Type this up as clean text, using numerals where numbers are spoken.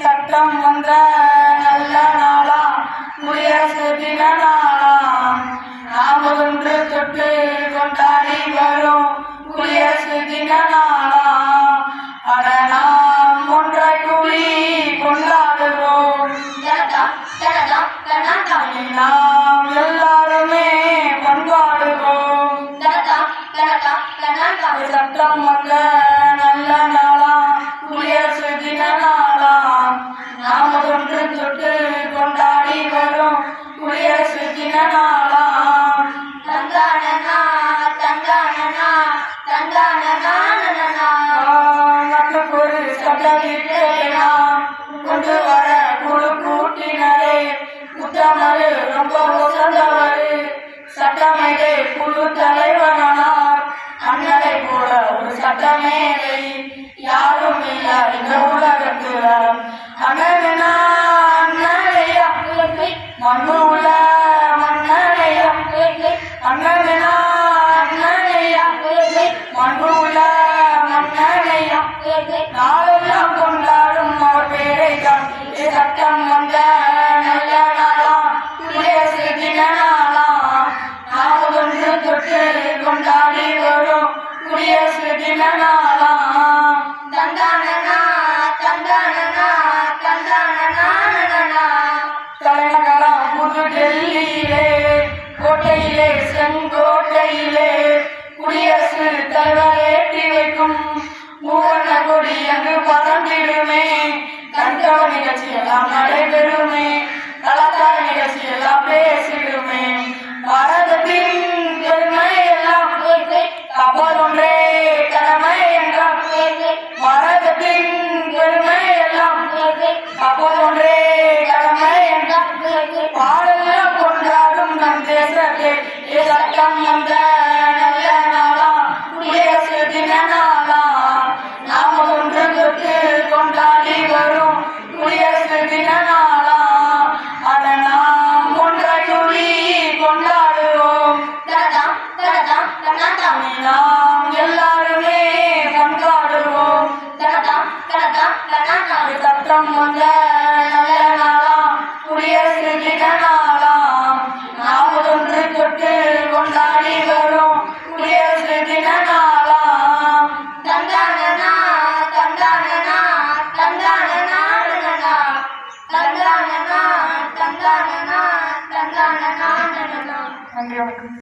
சட்டம் வந்த நல்ல நாளாம் குடியரசு தின நாளாம் நாம் ஒன்று தொட்டு கொண்டாடி வரும் குடியரசு தின நாளாம் அட நாம் ஒன்றை கூடி கொண்டாடுவோம் நாம் எல்லாருமே கொண்டாடுவோம் சட்டம் வந்த நல்ல நாளாம் குடியரசு தின நாளாம் நாம் ஒன்று தொட்டு கொண்டாடி வரும் குடியரசு தின நாளாம் நாட்டுக்கு ஒரு சட்டத்தை நாம் கொண்டு வர குழு கூட்டினரே உத்தமரு ரொம்ப உசந்தவரு சட்டமேதை குழு தலைவரானார் அண்ணனை போல ஒரு சட்டமேதை யாரும் இல்லை இந்த உலகத்துல அண்ணனா அண்ணனையா மண்ணு உள்ள மண்ணனையா அண்ணனா அண்ணனையா மண்ணு உள்ள மண்ணனையா நாளெல்லாம் கொண்டாடும் அவர் பேரை தான் சட்டம் வந்த நல்ல நாளாம் குடியரசு தின நாளாம் நாம் ஒன்று தொட்டு கொண்டாடி வரும் குடியரசு தின நாளாம் தலைநகரம் புது டெல்லியிலே கோட்டையிலே செங்கோட்டையிலே குடியரசு தலைவர் ஏற்றி வைக்கும் மூவண்ண கொடி அங்கு பறந்திடுமே கண்கவ நிகழ்ச்சி எல்லாம் நடைபெறுமே கலாச்சார நிகழ்ச்சி எல்லாம் பேசிடுமே பாரதத்தின் பெருமை எல்லாம் கப்பல் ஒன்றே கடமை என்றால் பாரதத்தின் பெருமை எல்லாம் கப்பல் ஒன்றே கடமை என்றால் பாடலாம் கொண்டாடும் நம் தேசத்தை சட்டம் வந்த நல்ல நாளாம் குடியரசு தின நாளாம் நாம் ஒன்று தொட்டு கொண்டாடி வரும் குடியரசு தின நாளாம் அட நாம் ஒன்றை கூடி கொண்டாடுவோம் நாம் எல்லாருமே கொண்டாடுவோம் சட்டம் வந்த நல்ல நாளாம் குடியரசு தின நாளாம் நாம் ஒன்று தொட்டு கொண்டாடி வரும் குடியரசு தின நாளாம் நன்றி வணக்கம்.